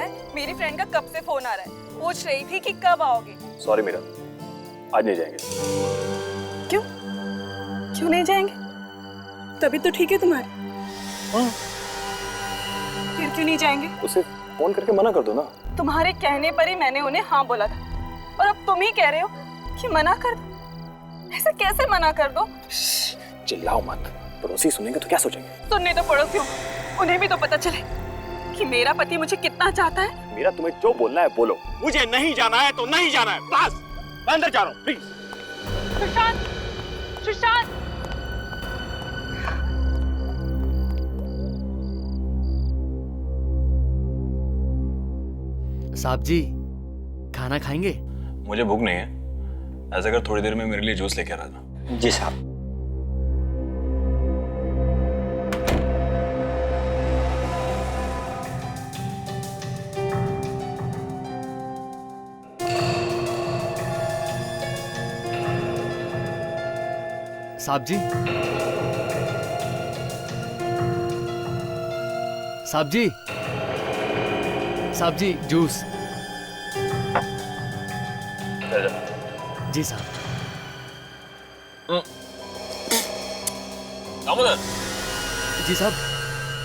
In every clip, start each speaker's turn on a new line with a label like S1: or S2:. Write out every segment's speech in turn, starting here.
S1: है मेरी फ्रेंड का कब से फोन आ रहा है, पूछ रही थी कि कब आओगे।
S2: सॉरी मीरा, आज नहीं जाएंगे।
S1: क्यों क्यों नहीं जाएंगे? तभी तो ठीक है तुम्हारी।
S2: हाँ।
S1: फिर क्यों नहीं जाएंगे?
S2: उसे फोन करके मना कर दो ना।
S1: तुम्हारे कहने पर ही मैंने उन्हें हाँ बोला था और अब तुम ही कह रहे हो कि मना कर दो। ऐसे कैसे मना कर दो?
S2: चिल्लाओ मत, पड़ोसी सुनेंगे तो क्या सोचेंगे?
S1: सुनने तो पड़ोसियों, उन्हें भी तो पता चले कि मेरा पति मुझे कितना चाहता है।
S2: मीरा, तुम्हें जो बोलना है बोलो।
S3: मुझे नहीं जाना है तो नहीं जाना है, बस। मैं अंदर जा रहा हूँ, प्लीज।
S1: सुशांत, सुशांत।
S4: साहब जी, खाना खाएंगे?
S2: मुझे भूख नहीं है। ऐसा कर थोड़ी देर में मेरे लिए जूस लेके आ रहा था।
S3: जी साहब।
S4: साहब जी, साहब जी, साहब जी, जूस। जी साहब।
S2: दामोदर,
S4: जी साहब।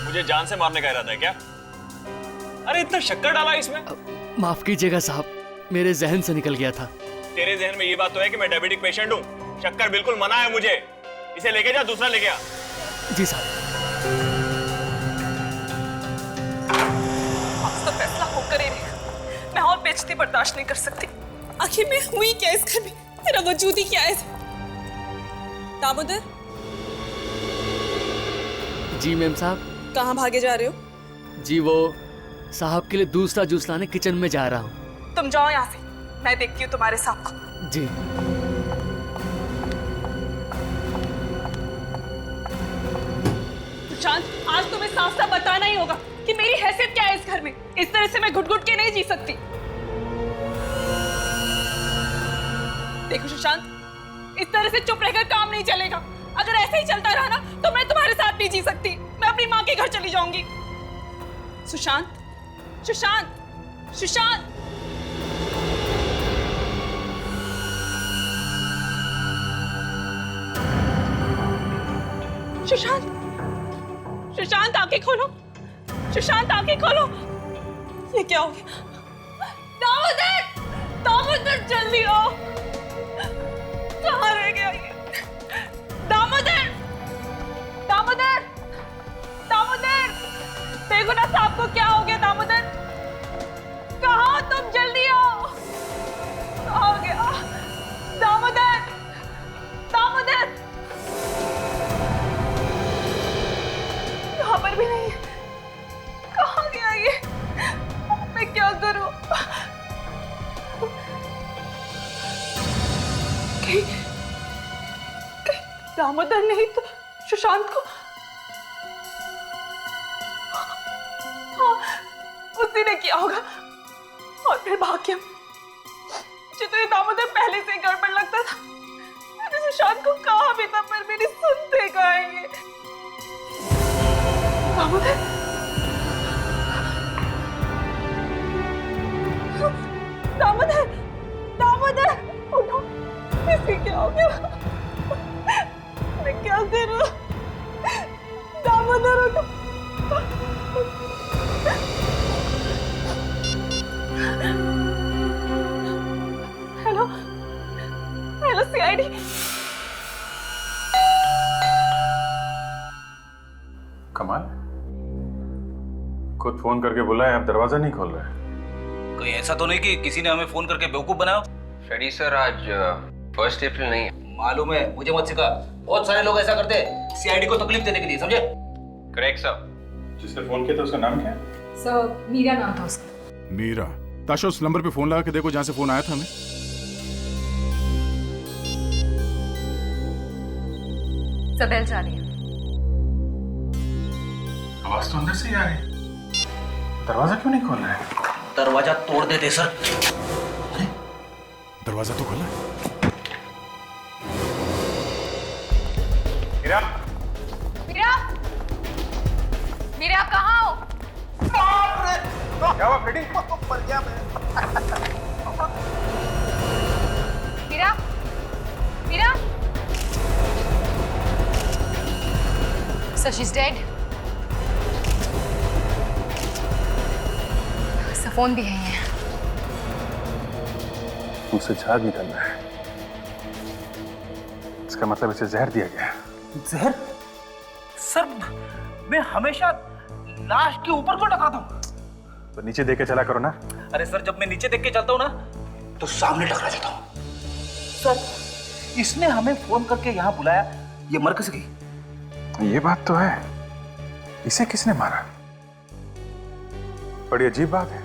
S2: मुझे जान से मारने का इरादा है क्या? अरे इतना शक्कर डाला इसमें।
S4: माफ कीजिएगा साहब, मेरे जहन से निकल गया था।
S2: तेरे जहन में ये बात तो है कि मैं डायबिटिक पेशेंट हूँ। शक्कर बिल्कुल मना है मुझे। इसे लेके जा, दूसरा लेके आ।
S4: जी साहब।
S1: आज तो फैसला होकर ही रहेगा। मैं और बेइज्जती बर्दाश्त नहीं कर सकती। आखिर में हुई क्या इस घर में? मेरा वजूद ही क्या है? दामोदर,
S4: जी मैम साहब।
S1: कहाँ भागे जा रहे हो?
S4: जी वो साहब के लिए दूसरा जूस लाने किचन में जा रहा हूँ।
S1: तुम जाओ यहाँ से, मैं देखती हूँ तुम्हारे साहब को।
S4: जी।
S1: सुशांत, आज तुम्हें साफ साफ बताना ही होगा कि मेरी हैसियत क्या है इस घर में। इस तरह से मैं घुट घुट के नहीं जी सकती। देखो सुशांत, इस तरह से चुप रहकर काम नहीं चलेगा। अगर ऐसे ही चलता रहा ना तो मैं तुम्हारे साथ नहीं जी सकती। मैं अपनी माँ के घर चली जाऊंगी। सुशांत, सुशांत, सुशांत। सुशांत, सुशांत आंखें खोलो। सुशांत आंखें खोलो। ये क्या हो गया? दामोदर, दामोदर जल्दी आओ। कहाँ रह गया ये? दामोदर, दामोदर, दामोदर। देखो ना साहब को क्या हो गया। दामोदर, कहाँ हो तुम? जल्दी आओ। कहाँ हो गया? दामोदर, दामोदर। यहाँ पर भी नहीं है। कहाँ गया ये? मैं क्या करूं? कहीं दामोदर नहीं तो सुशांत को। हाँ, उसी ने किया होगा। और फिर भाग्यम, मुझे तो ये दामोदर पहले से ही गड़बड़ लगता था। मैंने सुशांत को कहा भी था पर मेरी सुनते कहाँ है ये? दामोदर, दामोदर, दामोदर, उठो। इसे क्या हो गया? मैं क्या करूं? दामोदर उठो। Hello, hello CID.
S5: कमाल, खुद फोन करके बुलाया, आप दरवाजा नहीं खोल रहे।
S6: कहीं ऐसा तो नहीं कि किसी ने हमें फोन करके बेवकूफ बनाया?
S7: फ्रेडी सर, आज 1 अप्रैल नहीं है।
S6: मालूम है, मुझे मत सिखा। बहुत सारे लोग ऐसा करते हैं सीआईडी को तकलीफ देने के लिए, समझे?
S7: Correct sir.
S5: जिसने फोन किया था उसका नाम क्या है?
S8: सर, मीरा नाम था उसका।
S9: मीरा? ताशा, उस नंबर पे फोन लगा के देखो जहां से फोन आया था हमें।
S8: सबेल जा रही है।
S5: आवाज तो अंदर से ही आ रही है। दरवाजा क्यों नहीं खोल रहा है?
S6: दरवाजा तोड़ देते सर।
S9: दरवाजा तो खोला है।
S5: मीरा,
S8: मीरा, मीरा आप कहाँ हो?
S5: क्या हुआ फीडिंग?
S8: मर गया मैं। Meera, Meera. So she's dead. Phone भी है ये।
S5: मुझसे झाग निकल रहा है। इसका मतलब इसे जहर दिया गया।
S6: जहर? सर, मैं हमेशा लाश के ऊपर क्यों टकराता हूँ?
S5: तो नीचे देख के चला करो ना।
S6: अरे सर, जब मैं नीचे देख के चलता हूँ ना, तो सामने टकरा जाता हूँ। सर, इसने हमें फोन करके यहाँ बुलाया, ये मर कैसे गई?
S5: ये बात तो है। इसे किसने मारा? बड़ी अजीब बात है।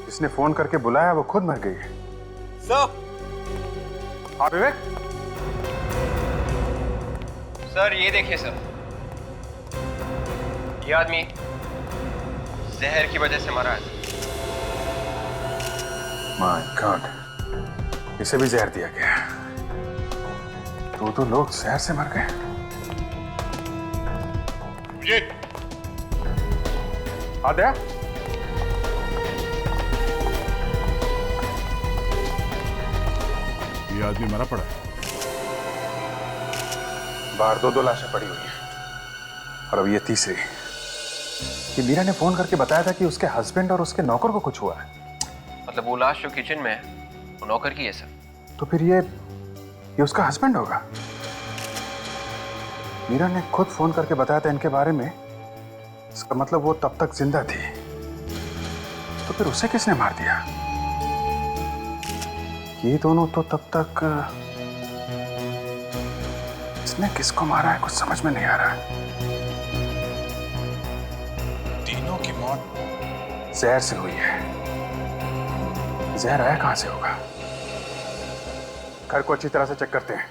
S5: जिसने फोन करके बुलाया वो खुद मर गई है।
S3: सर,
S5: हाँ विवेक।
S7: सर ये देखिए सर, ये आदमी जहर की वजह से मरा है।
S5: माय गॉड, इसे भी जहर दिया गया। दो लोग जहर से मर गए। आद्या,
S9: ये आदमी मरा पड़ा है।
S5: बाहर दो लाशें पड़ी हुई हैं और अब ये तीसरी। कि मीरा ने फोन करके बताया था कि उसके हस्बैंड और उसके नौकर को कुछ हुआ है।
S7: मतलब वो लाश जो किचन में है वो नौकर की है सर।
S5: तो फिर ये उसका हस्बैंड होगा। मीरा ने खुद फोन करके बताया था इनके बारे में। इसका मतलब वो तब तक जिंदा थी। तो फिर उसे किसने मार दिया? ये दोनों तो तब तक। इसने किसको मारा है कुछ समझ में नहीं आ रहा। तीनों की मौत जहर से हुई है। जहर आया कहां से होगा? घर को अच्छी तरह से चेक करते हैं।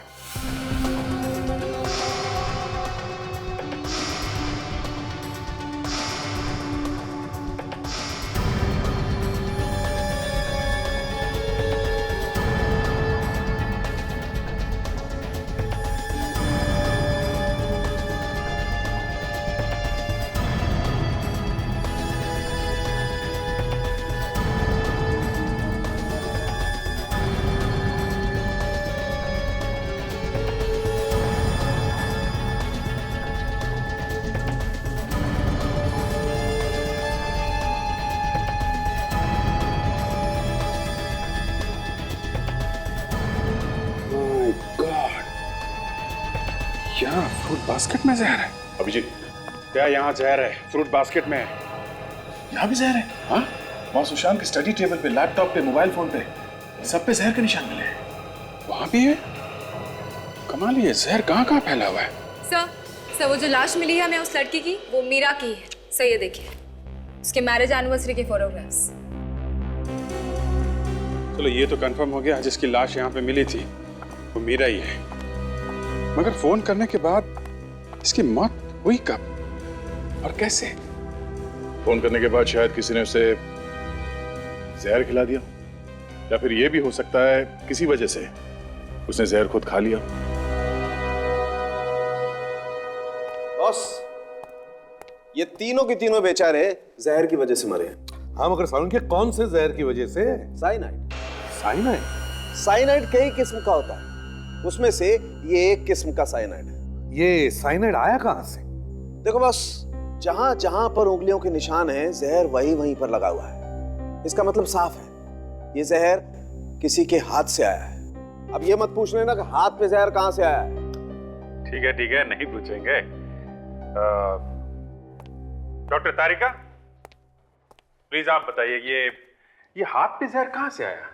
S5: यहाँ फ्रूट बास्केट में जहर है।
S9: अभिजीत, क्या यहाँ जहर है? फ्रूट बास्केट में है।
S5: यहाँ भी जहर है? हाँ, वहाँ सुशांत के स्टडी टेबल पे, लैपटॉप पे, मोबाइल फोन पे, सब पे जहर के निशान मिले हैं। वहाँ भी है? कमाल, ये जहर कहाँ फैला हुआ है?
S8: सर वो जो लाश मिली है हमें उस लड़की की, वो मीरा की है। सर ये देखिए, उसके मैरिज एनिवर्सरी के फोटोग्राफ्स।
S9: चलो ये तो कंफर्म हो गया, जिसकी लाश यहाँ पे मिली थी वो मीरा ही है। मगर फोन करने के बाद इसकी मौत हुई कब और कैसे?
S10: फोन करने के बाद शायद किसी ने उसे जहर खिला दिया, या फिर यह भी हो सकता है किसी वजह से उसने जहर खुद खा लिया।
S3: बॉस, ये तीनों के तीनों बेचारे जहर की वजह से मरे हैं।
S11: हाँ, मगर साउंड के कौन से जहर की वजह से?
S3: साइनाइड।
S11: साइनाइड?
S3: साइनाइड कई किस्म का होता है, उसमें से ये एक किस्म का साइनाइड है।
S11: ये साइनाइड आया कहां से?
S3: देखो बस, जहां जहां पर उंगलियों के निशान हैं, जहर वहीं वहीं पर लगा हुआ है। इसका मतलब साफ है, ये जहर किसी के हाथ से आया है। अब ये मत पूछ लेना कि हाथ पे जहर कहां से आया है।
S5: ठीक है, नहीं पूछेंगे। डॉक्टर तारिका, प्लीज आप बताइए, ये हाथ पे जहर कहां से आया?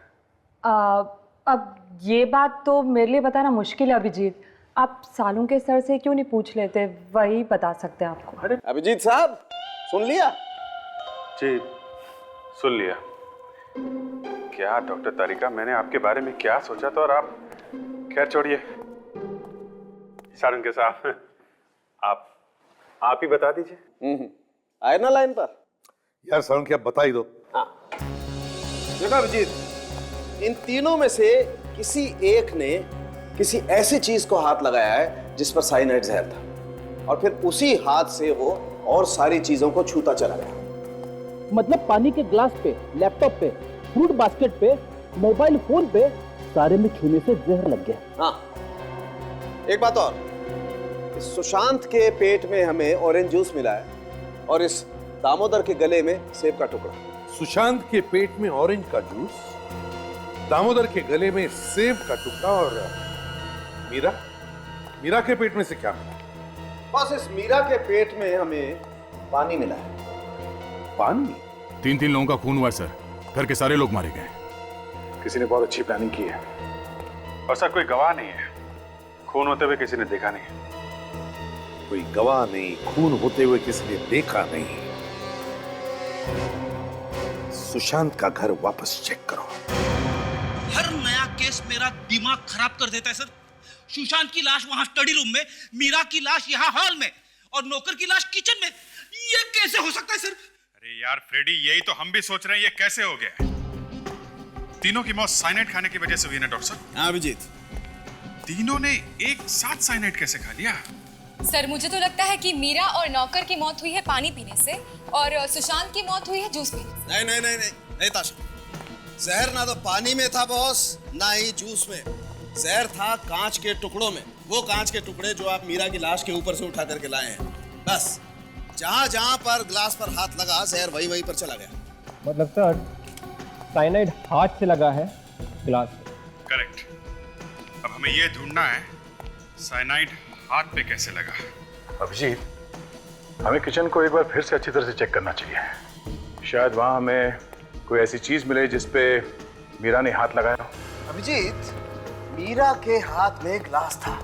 S1: अब ये बात तो मेरे लिए बताना मुश्किल है अभिजीत। आप सालू के सर से क्यों नहीं पूछ लेते, वही बता सकते हैं आपको।
S3: अरे अभिजीत साहब, सुन लिया?
S5: जी सुन लिया। क्या डॉक्टर तारिका, मैंने आपके बारे में क्या सोचा था और आप। खैर छोड़िए, सारंग के साहब आप ही बता दीजिए।
S3: आए ना लाइन पर?
S11: यार साउंड की आप बता ही दो।
S3: हाँ, देखो अभिजीत, इन तीनों में से किसी एक ने किसी ऐसी चीज को हाथ लगाया है जिस पर साइनाइड जहर था, और फिर उसी हाथ से वो और सारी चीजों को छूता चला गया।
S6: मतलब पानी के ग्लास पे, लैपटॉप पे, फ्रूट बास्केट पे, मोबाइल फोन पे, सारे में छूने से जहर लग गया।
S3: हाँ, एक बात और, इस सुशांत के पेट में हमें ऑरेंज जूस मिला है और इस दामोदर के गले में सेब का टुकड़ा।
S11: सुशांत के पेट में ऑरेंज का जूस, दामोदर के गले में सेब का टुकड़ा और मीरा के पेट में से क्या मिला?
S3: बस इस मीरा के पेट में हमें पानी मिला है।
S11: पानी?
S10: 3 लोगों का खून हुआ सर, घर के सारे लोग मारे गए।
S5: किसी ने बहुत अच्छी प्लानिंग की है और सर कोई गवाह नहीं है, खून होते हुए किसी ने देखा नहीं।
S11: कोई गवाह नहीं, खून होते हुए किसी ने देखा नहीं। सुशांत का घर वापस चेक करो।
S6: हर नया केस मेरा दिमाग खराब कर देता है सर। सुशांत की लाश वहां स्टडी रूम में, मीरा की लाश यहाँ हॉल में और नौकर की लाश किचन में। ये कैसे हो सकता है सर?
S9: अरे यार फ्रेडी, यही तो हम भी सोच रहे हैं, ये कैसे हो गया? तीनों की मौत साइनाइड खाने की वजह से हुई ना डॉक्टर साहब?
S3: हाँ अभिजीत,
S9: तीनों ने एक साथ साइनाइड कैसे खा लिया?
S8: सर मुझे तो लगता है कि मीरा और नौकर की मौत हुई है पानी पीने से और सुशांत की मौत हुई है जूस पीने से।
S3: नहीं ताशा, जहर ना तो पानी में था बॉस, ना ही जूस में। जहर था कांच के टुकड़ों में, वो कांच के टुकड़े जो आप मीरा की लाश के ऊपर से उठा करके लाए हैं। बस जहां जहां पर ग्लास पर हाथ लगा, जहर वहीं पर चला गया।
S6: मतलब सर साइनाइड हाथ से लगा है ग्लास पे।
S9: करेक्ट। अब हमें ये ढूंढना है साइनाइड हाथ पे कैसे लगा।
S5: अभिजीत, हमें किचन को एक बार फिर से अच्छी तरह से चेक करना चाहिए। शायद वहां हमें कोई ऐसी चीज मिले जिसपे मीरा ने हाथ लगाया हो।
S3: अभिजीत, मीरा के हाथ में ग्लास था,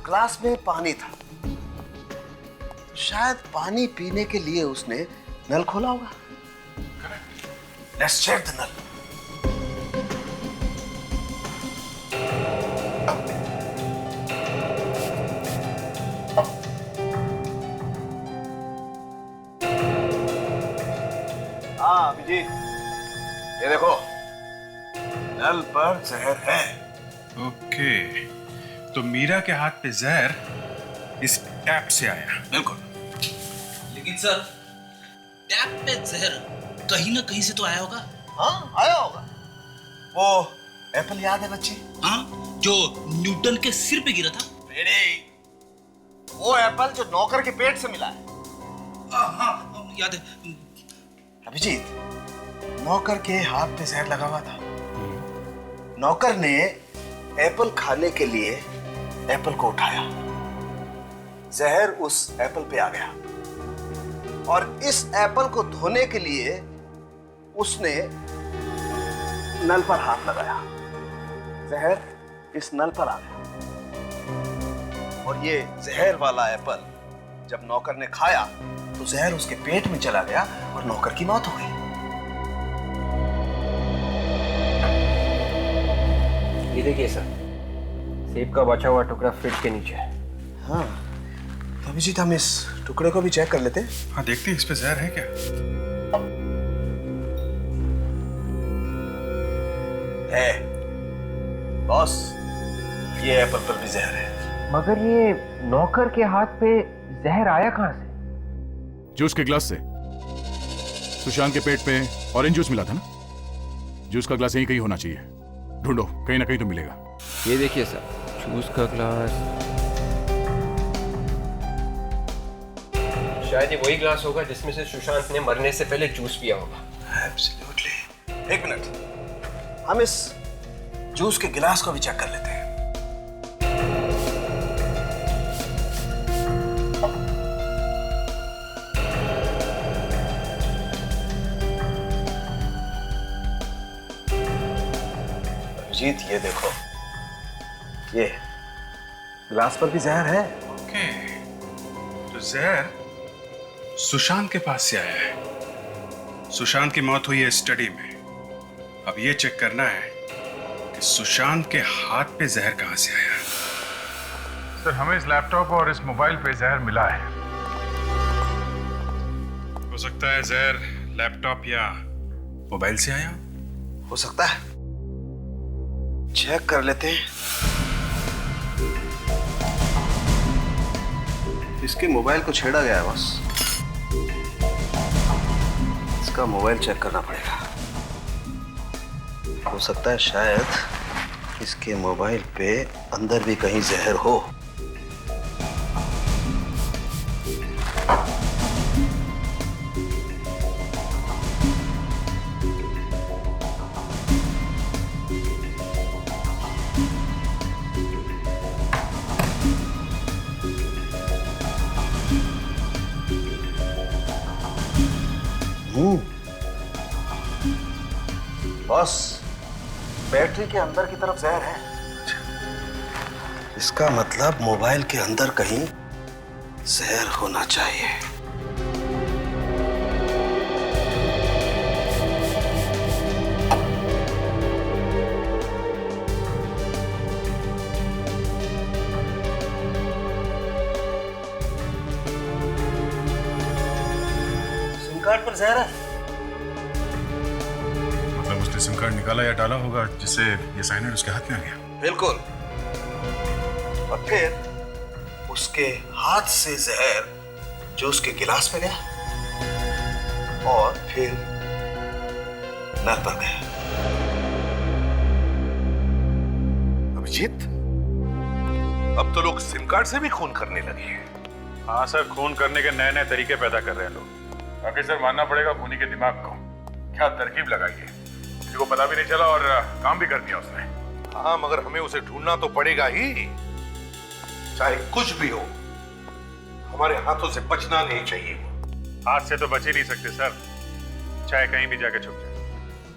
S3: ग्लास में पानी था। शायद पानी पीने के लिए उसने नल खोला होगा। Let's check the nal. हाँ अभिजीत, ये देखो, नल पर जहर है।
S9: ओके, तो मीरा के हाथ पे जहर इस टैप से आया।
S3: बिल्कुल।
S6: लेकिन सर टैप पे जहर कहीं ना कहीं से तो आया होगा।
S3: हाँ आया होगा। वो एप्पल याद है बच्चे?
S6: हाँ, जो न्यूटन के सिर पे गिरा था।
S3: वो एप्पल जो नौकर के पेट से मिला है।
S6: हाँ याद है।
S3: अभिजीत, नौकर के हाथ पे जहर लगा हुआ था। नौकर ने एप्पल खाने के लिए एप्पल को उठाया, जहर उस एप्पल पे आ गया और इस एप्पल को धोने के लिए उसने नल पर हाथ लगाया, जहर इस नल पर आ गया और ये जहर वाला एप्पल जब नौकर ने खाया तो जहर उसके पेट में चला गया और नौकर की मौत हो गई।
S7: ये देखिए सर, सेब का बचा हुआ टुकड़ा फ्रिज के नीचे है।
S3: हाँ, तो अभिजीत हम इस टुकड़े को भी चेक कर लेते हैं।
S9: हाँ देखते हैं इस पे जहर है क्या।
S3: है बॉस, ये एप्पल पर भी जहर है।
S7: मगर ये नौकर के हाथ पे जहर आया कहाँ से?
S10: जूस के ग्लास से। सुशांत के पेट पे ऑरेंज जूस मिला था ना, जूस का ग्लास यहीं कहीं होना चाहिए। ढूंढो, कहीं ना कहीं तो मिलेगा।
S7: ये देखिए सर, जूस का ग्लास। शायद ये वही ग्लास होगा जिसमें से सुशांत ने मरने से पहले जूस पिया होगा।
S3: एब्सोल्युटली। एक मिनट, हम इस जूस के गिलास को भी चेक कर लेते हैं। अभिजीत ये देखो, ये ग्लास पर भी जहर है।
S9: ओके, तो जहर सुशांत के पास से आया है। सुशांत की मौत हुई है स्टडी में। अब ये चेक करना है कि सुशांत के हाथ पे जहर कहां से आया।
S5: सर हमें इस लैपटॉप और इस मोबाइल पे जहर मिला है।
S9: हो सकता है जहर लैपटॉप या मोबाइल से आया।
S3: हो सकता है, चेक कर लेते हैं। इसके मोबाइल को छेड़ा गया है बस। इसका मोबाइल चेक करना पड़ेगा। हो सकता है शायद इसके मोबाइल पे अंदर भी कहीं जहर हो। बॉस, बैटरी के अंदर की तरफ जहर है। इसका मतलब मोबाइल के अंदर कहीं जहर होना चाहिए। सिम कार्ड पर जहर है।
S9: उसने सिम कार्ड निकाला या डाला होगा जिससे ये साइनाइड उसके हाथ में आ गया।
S3: बिल्कुल। और फिर उसके हाथ से जहर जो उसके गिलास में गया और फिर नल पर गया।
S11: अभिजीत, अब तो लोग सिम कार्ड से भी खून करने लगे हैं।
S9: हाँ सर, खून करने के नए नए तरीके पैदा कर रहे हैं लोग। बाकी सर मानना पड़ेगा खूनी के दिमाग को, क्या तरकीब लगाई है। किसी को पता भी नहीं चला और काम भी कर दिया उसने।
S11: हाँ, मगर हमें उसे ढूंढना तो पड़ेगा ही। चाहे कुछ भी हो, हमारे हाथों से बचना नहीं चाहिए।
S9: हाथ से तो बच ही नहीं सकते सर, चाहे कहीं भी जाके छुप जाए।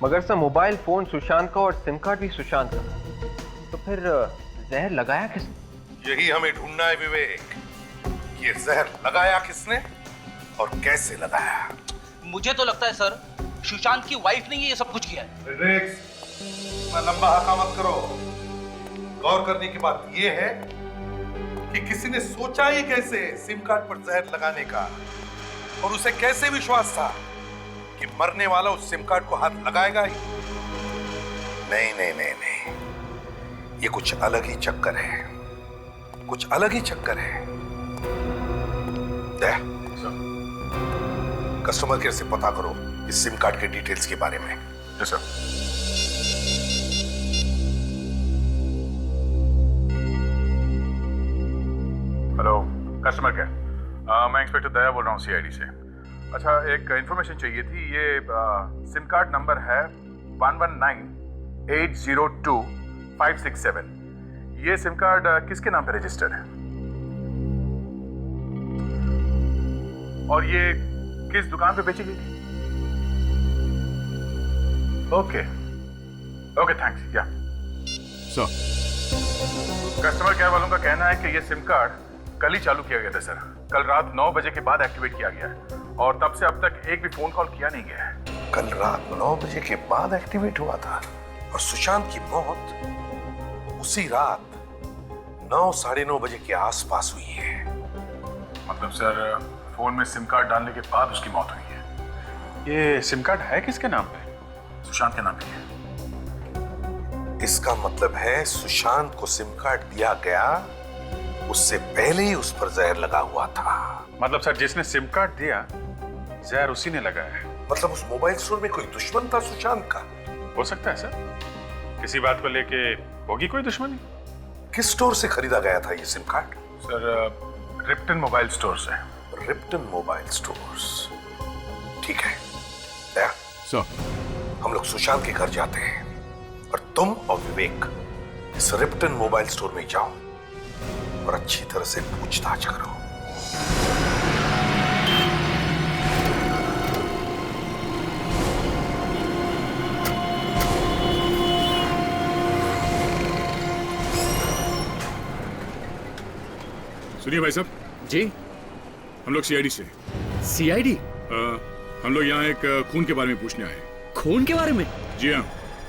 S7: मगर सर मोबाइल फोन सुशांत का और सिम कार्ड भी सुशांत का, तो फिर जहर लगाया किसने?
S11: यही हमें ढूंढना है विवेक। ये जहर लगाया किसने और कैसे लगाया?
S6: मुझे तो लगता है सर सुशांत की वाइफ ने ये सब कुछ किया है।
S11: विवेक, इतना लंबा हाथा मत करो। गौर करने की बात यह है कि किसी ने सोचा ही कैसे सिम कार्ड पर जहर लगाने का, और उसे कैसे विश्वास था कि मरने वाला उस सिम कार्ड को हाथ लगाएगा ही? नहीं नहीं नहीं नहीं, ये कुछ अलग ही चक्कर है, कुछ अलग ही चक्कर है। कस्टमर केयर से पता करो इस सिम कार्ड के डिटेल्स के बारे में।
S9: Yes sir. Hello customer care, मैं इंस्पेक्टर दया बोल रहा हूँ सीआईडी से। अच्छा, एक इंफॉर्मेशन चाहिए थी। ये सिम कार्ड नंबर है 1198025567। ये सिम कार्ड किसके नाम पे रजिस्टर्ड है और ये किस दुकान पे बेची गई थी? Okay okay, thanks. या सर, कस्टमर केयर वालों का कहना है कि ये सिम कार्ड कल ही चालू किया गया था सर। कल रात 9 बजे के बाद एक्टिवेट किया गया है और तब से अब तक एक भी फोन कॉल किया नहीं गया है।
S11: कल रात 9 बजे के बाद एक्टिवेट हुआ था और सुशांत की मौत उसी रात 9 साढ़े 9 बजे के आसपास हुई है।
S9: मतलब सर फोन में सिम कार्ड डालने के बाद उसकी मौत हुई है। ये सिम कार्ड है किसके नाम पे? सुशांत के नाम पे है।
S11: इसका मतलब है सुशांत को सिम कार्ड दिया गया, उससे पहले ही उस पर जहर लगा हुआ था।
S9: मतलब सर जिसने सिम कार्ड दिया जहर उसी ने लगाया है।
S11: मतलब उस मोबाइल स्टोर में कोई दुश्मन था सुशांत का?
S9: हो सकता है सर, किसी बात को लेके होगी कोई दुश्मनी।
S11: किस स्टोर से खरीदा गया था ये sim card?
S9: Sir Ripton mobile store से।
S11: रिप्टन मोबाइल स्टोर्स, ठीक है। दया
S9: सर,
S11: हम लोग सुशांत के घर जाते हैं और तुम और विवेक इस रिप्टन मोबाइल स्टोर में जाओ और अच्छी तरह से पूछताछ करो।
S9: सुनिए भाई साहब
S4: जी।
S9: हम लोग सीआईडी से।
S4: सीआईडी?
S9: हम लोग यहाँ एक खून के बारे में पूछने आए हैं।
S4: खून के बारे में?
S9: जी हाँ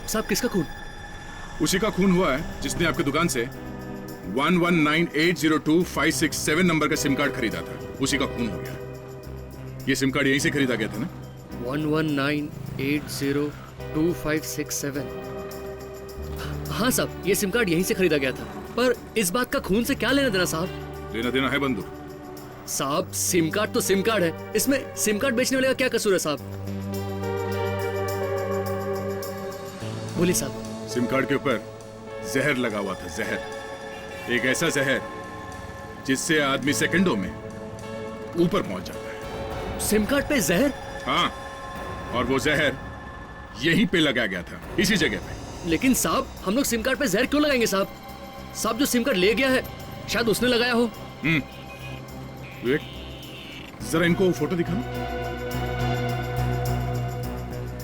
S4: साहब, किसका खून?
S9: उसी का खून हुआ है जिसने आपकी दुकान से 11980256 नंबर का सिम कार्ड खरीदा था। उसी का खून हो गया। ये सिम कार्ड यहीं से खरीदा गया था ना?
S4: 1198025567। हाँ साहब, ये सिम कार्ड यहीं से खरीदा गया था। पर इस बात का खून से क्या लेना देना साहब?
S9: लेना देना है बंधु
S4: साहब, सिम कार्ड तो सिम कार्ड है, इसमें सिम कार्ड बेचने वाले का क्या कसूर है साहब? बोलिए साहब।
S9: सिम कार्ड के ऊपर जहर लगा हुआ था, जहर। एक ऐसा जहर जिससे आदमी सेकंडों में ऊपर पहुंच जाता है।
S4: सिम कार्ड पे जहर?
S9: हाँ, और वो जहर यहीं पे लगाया गया था, इसी जगह पे।
S4: लेकिन साहब, हम लोग सिम कार्ड पे जहर क्यों लगाएंगे साहब? साहब, जो सिम कार्ड ले गया है शायद उसने लगाया हो।
S9: विवेक, जरा इनको फोटो दिखाना।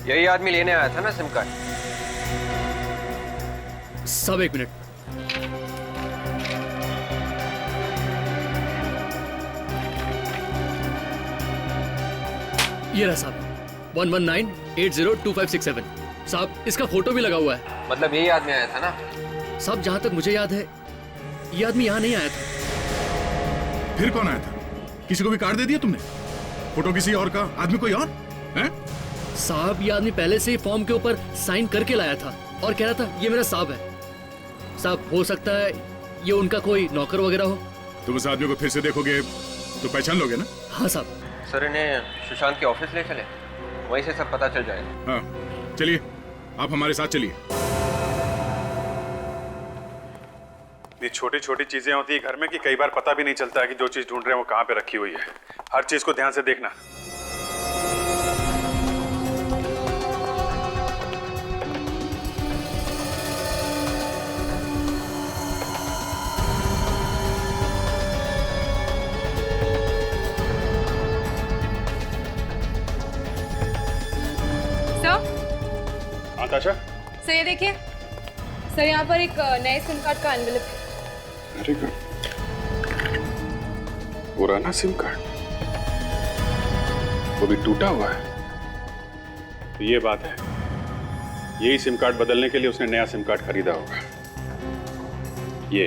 S7: यही आदमी लेने आया था ना सिम कार्ड?
S4: साहब एक मिनट। ये रहा साहब, 11980256 साहब, इसका फोटो भी लगा हुआ है।
S7: मतलब यही आदमी आया था ना?
S4: साहब, जहां तक मुझे याद है ये आदमी यहाँ नहीं आया था।
S9: फिर कौन आया था? किसी को भी कार्ड दे दिया तुमने? फोटो किसी और का, आदमी कोई और है?
S4: साहब, ये आदमी पहले से ही फॉर्म के ऊपर साइन करके लाया था और कह रहा था ये मेरा साहब है। साहब, हो सकता है ये उनका कोई नौकर वगैरह हो।
S9: तुम उस आदमी को फिर से देखोगे तो पहचान लोगे ना?
S4: हाँ साहब।
S7: सर, इन्हें सुशांत के ऑफिस ले चले, वहीं से सब पता चल जाएगा।
S9: हाँ, चलिए आप हमारे साथ चलिए।
S5: ये छोटी छोटी चीजें होती है घर में कि कई बार पता भी नहीं चलता है कि जो चीज ढूंढ रहे हैं वो कहाँ पे रखी हुई है। हर चीज को ध्यान से देखना।
S8: सर,
S9: आताशा,
S8: सर ये देखिए सर, यहाँ पर एक नए सिम कार्ड का एनवेलप है।
S5: Very good. पुराना सिम कार्ड, वो भी टूटा हुआ है। तो ये बात है, यही सिम कार्ड बदलने के लिए उसने नया सिम कार्ड खरीदा होगा। ये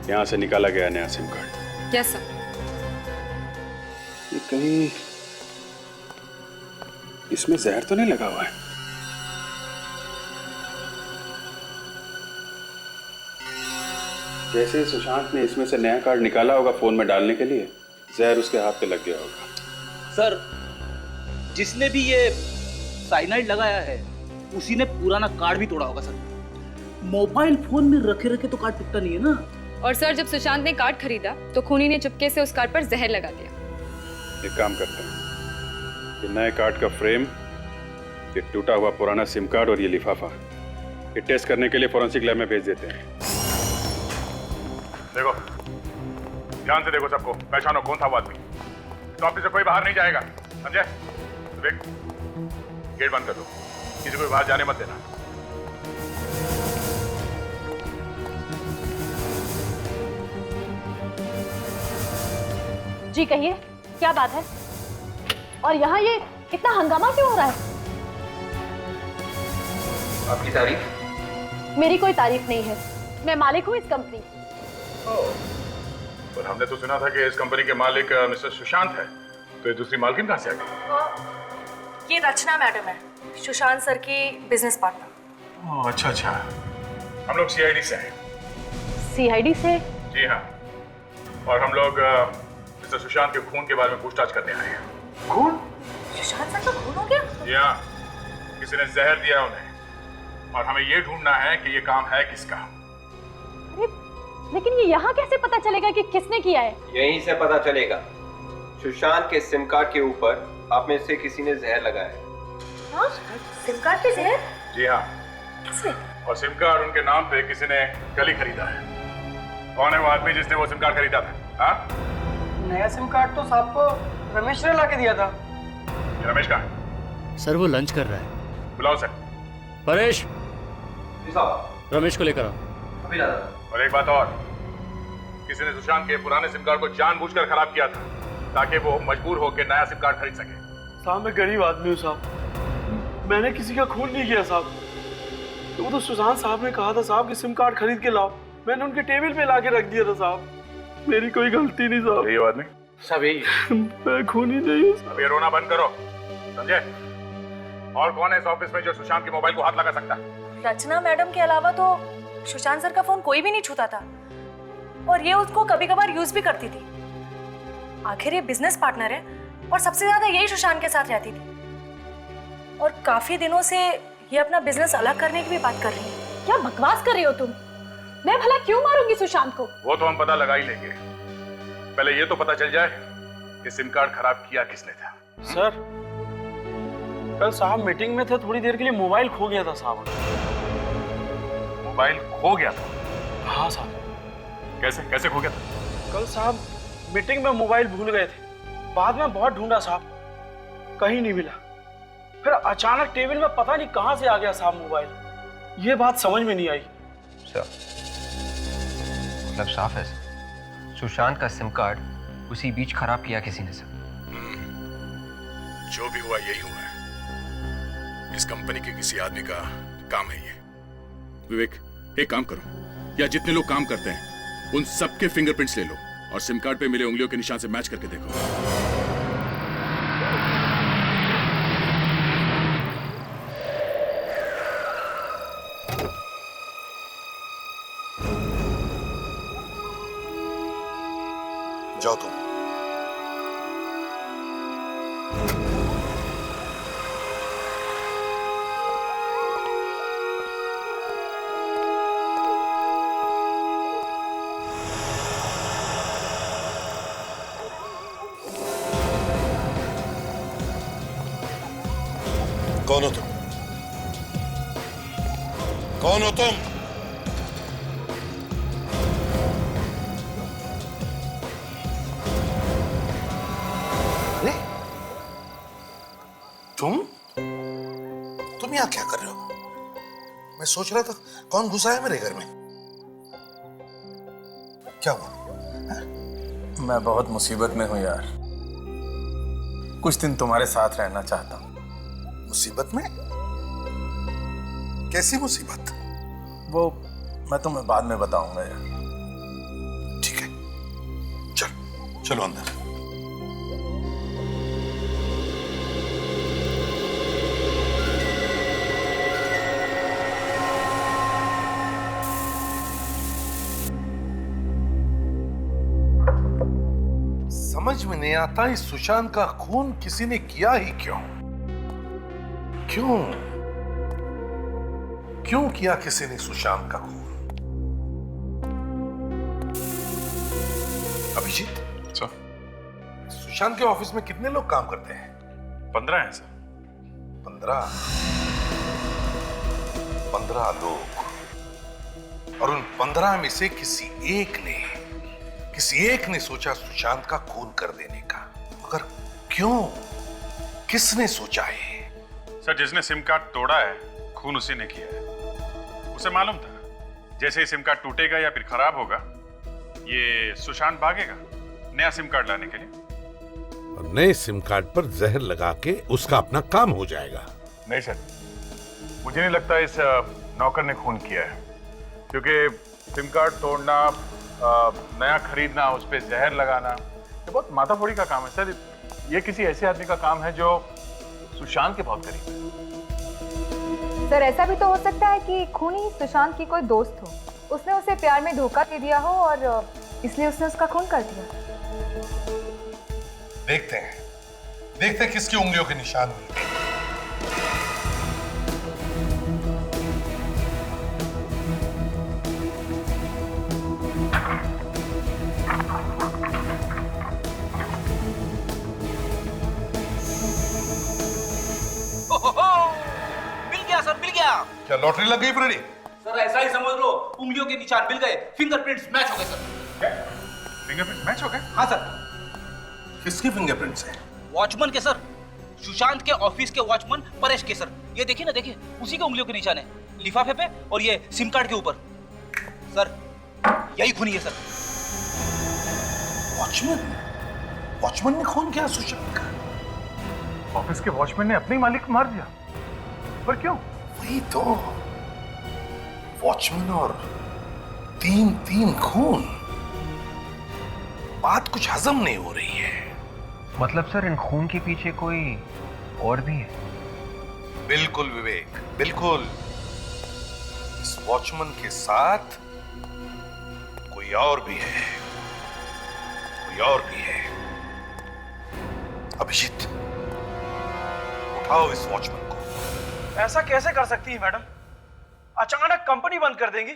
S5: यहां से निकाला गया नया सिम कार्ड।
S8: Yes sir.
S5: ये कहीं इसमें जहर तो नहीं लगा हुआ है? जैसे सुशांत ने इसमें से नया कार्ड निकाला होगा फोन में डालने के लिए, जहर उसके हाथ पे लग गया होगा।
S6: सर, जिसने भी ये साइनाइड लगाया है उसी ने पुराना कार्ड भी तोड़ा होगा सर। मोबाइल फोन में रखे रखे तो कार्ड टूटता नहीं है ना।
S8: और सर, जब सुशांत ने कार्ड खरीदा तो खूनी ने चुपके से उस कार्ड पर जहर लगा दिया।
S5: एक काम करते हैं, ये नए कार्ड का फ्रेम, ये टूटा हुआ पुराना सिम कार्ड और ये लिफाफा, ये टेस्ट करने के लिए फॉरेंसिक लैब में भेज देते हैं।
S10: देखो, ध्यान से देखो सबको, पहचानो कौन था वो आदमी। इस ऑफिस से कोई बाहर नहीं जाएगा, समझे? विवेक, गेट बंद कर दो, किसी को भी बाहर जाने मत देना।
S1: जी कहिए, क्या बात है? और यहाँ ये इतना हंगामा क्यों हो रहा है?
S7: आपकी तारीफ?
S1: मेरी कोई तारीफ नहीं है, मैं मालिक हूँ इस कंपनी।
S10: पर हमने तो सुना था कि इस कंपनी के मालिक मिस्टर सुशांत है, तो ये दूसरी मालकिन कहाँ से आ गई?
S1: ये रचना मैडम है, सुशांत सर की बिजनेस पार्टनर।
S10: ओह, अच्छा अच्छा। हम लोग सीआईडी से हैं।
S1: सीआईडी से?
S10: जी हाँ, और हम लोग मिस्टर सुशांत के खून के बारे में पूछताछ करने आए हैं।
S1: खून? सुशांत सर का खून हो गया?
S10: जी हाँ, किसी ने जहर दिया उन्हें, और हमें ये ढूंढना है कि ये काम है किसका।
S1: अरे, लेकिन ये यहाँ कैसे पता चलेगा कि किसने किया है?
S7: यहीं से पता चलेगा। सुशांत के सिम कार्ड के ऊपर आप में से किसी ने जहर लगाया है।
S1: हाँ? सिम कार्ड पे जहर?
S10: जी हाँ।
S1: किसने?
S10: और सिम कार्ड उनके नाम पे किसी ने कल ही खरीदा है। कौन है वो आदमी जिसने वो सिम कार्ड खरीदा था? हाँ?
S12: नया सिम कार्ड तो साहब को रमेश ने लाके दिया था।
S10: ये रमेश कहाँ है?
S4: सर, वो लंच कर रहा है।
S10: बुलाओ सर।
S4: परेश,
S7: जी साहब।
S4: रमेश को लेकर आओ।
S7: अभी लाता।
S10: और एक बात और, किसी ने सुशांत के पुराने सिम कार्ड को जानबूझकर खराब किया था ताकि वो मजबूर होकर नया सिम कार्ड खरीद सके।
S12: साहब, मैं गरीब आदमी हूँ साहब, मैंने किसी का खून नहीं किया साहब। तो वो तो सुशांत साहब ने कहा था साहब कि सिम कार्ड खरीद के लाओ, मैंने उनके टेबल पे लाके रख दिया था साहब। मेरी कोई गलती नहीं साहब।
S10: ये आदमी
S12: सब यही मैं खूनी नहीं हूँ।
S10: अब ये रोना बंद करो, समझे? और कौन है इस ऑफिस में जो सुशांत के मोबाइल को हाथ लगा सकता है?
S1: रचना मैडम के अलावा तो सुशांत सर का फोन कोई भी नहीं छूता था, और ये उसको कभी कभार यूज भी करती थी। आखिर ये बिजनेस पार्टनर है और सबसे ज्यादा यही सुशांत के साथ रहती थी, और काफी दिनों से
S8: ये अपना बिजनेस अलग करने की भी बात कर रही है।
S1: क्या बकवास कर रही हो तुम? मैं भला क्यों मारूंगी सुशांत को?
S10: वो तो हम पता लगा ही लेंगे, पहले ये तो पता चल जाए कि सिम कार्ड खराब किया किसने था।
S12: सर कल साहब मीटिंग में थे, थोड़ी देर के लिए मोबाइल खो गया था साहब।
S10: मोबाइल खो गया था?
S12: हाँ साहब।
S10: कैसे कैसे खो गया था?
S12: कल साहब मीटिंग में मोबाइल भूल गए थे, बाद में बहुत ढूंढा साहब, कहीं नहीं मिला। फिर अचानक टेबल में पता नहीं कहां से आ गया साहब मोबाइल। ये बात समझ में नहीं आई।
S7: सर मतलब साफ है, सुशांत का सिम कार्ड उसी बीच खराब किया किसी ने सर।
S10: जो भी हुआ यही हुआ है, इस कंपनी के किसी आदमी का काम है ये।
S5: विवेक, एक काम करो, या जितने लोग काम करते हैं उन सबके फिंगरप्रिंट्स ले लो और सिम कार्ड पे मिले उंगलियों के निशान से मैच करके देखो।
S11: जाओ तुम। कौन हो तुम? कौन हो तुम? तुम यहाँ क्या कर रहे हो? मैं सोच रहा था कौन घुसा है मेरे घर में। क्या हुआ?
S13: मैं बहुत मुसीबत में हूं यार, कुछ दिन तुम्हारे साथ रहना चाहता हूं।
S11: मुसीबत में? कैसी मुसीबत?
S13: वो मैं तुम्हें बाद में बताऊंगा यार।
S11: ठीक है, चलो अंदर। समझ में नहीं आता इस सुशांत का खून किसी ने किया ही क्यों? क्यों किया किसी ने सुशांत का खून? अभिजीत सर, सुशांत के ऑफिस में कितने लोग काम करते हैं?
S10: 15 हैं सर।
S11: 15 लोग, और उन 15 में से किसी एक ने सोचा सुशांत का खून कर देने का। मगर क्यों? किसने सोचा है?
S10: सर, जिसने सिम कार्ड तोड़ा है खून उसी ने किया है। उसे मालूम था जैसे ही सिम कार्ड टूटेगा या फिर खराब होगा, ये सुशांत भागेगा नया सिम कार्ड लाने के लिए।
S11: और नए सिम कार्ड पर जहर लगा के उसका अपना काम हो जाएगा।
S10: नहीं सर, मुझे नहीं लगता इस नौकर ने खून किया है, क्योंकि सिम कार्ड तोड़ना, नया खरीदना, उस पर जहर लगाना, ये बहुत माथाफोड़ी का काम है सर। ये किसी ऐसे आदमी का काम है जो सुशांत के बहुत करीब है।
S8: सर ऐसा भी तो हो सकता है कि खूनी सुशांत की कोई दोस्त हो, उसने उसे प्यार में धोखा दे दिया हो और इसलिए उसने उसका खून कर दिया।
S11: देखते हैं किसकी उंगलियों के निशान मिलते हैं।
S6: मिल गया सर, मिल गया।
S11: क्या लॉटरी लग गई फ्रेडी?
S6: सर ऐसा ही समझ लो, उंगलियों के निशान मिल गए, फिंगरप्रिंट्स मैच हो गए सर।
S10: क्या? फिंगरप्रिंट्स मैच हो गए?
S6: हाँ सर।
S11: किसके फिंगरप्रिंट्स हैं?
S6: वॉचमैन के सर, सुशांत के ऑफिस के वॉचमैन परेश के सर। ये देखिए ना, देखिए उसी के उंगलियों के निशान है, लिफाफे पे और ये सिम कार्ड के ऊपर। सर यही खूनी है सर।
S11: वॉचमैन ने खून किया सुशांत का?
S10: ऑफिस के वॉचमैन ने अपने मालिक को मार दिया, पर क्यों?
S11: वही तो, वॉचमैन और तीन खून। बात कुछ हजम नहीं हो रही है।
S7: मतलब सर इन खून के पीछे कोई और भी है?
S11: बिल्कुल विवेक, बिल्कुल। इस वॉचमैन के साथ कोई और भी है, अभिजीत, उठाओ इस वॉचमैन को
S12: ऐसा कैसे कर सकती है मैडम? अचानक कंपनी बंद कर देंगी?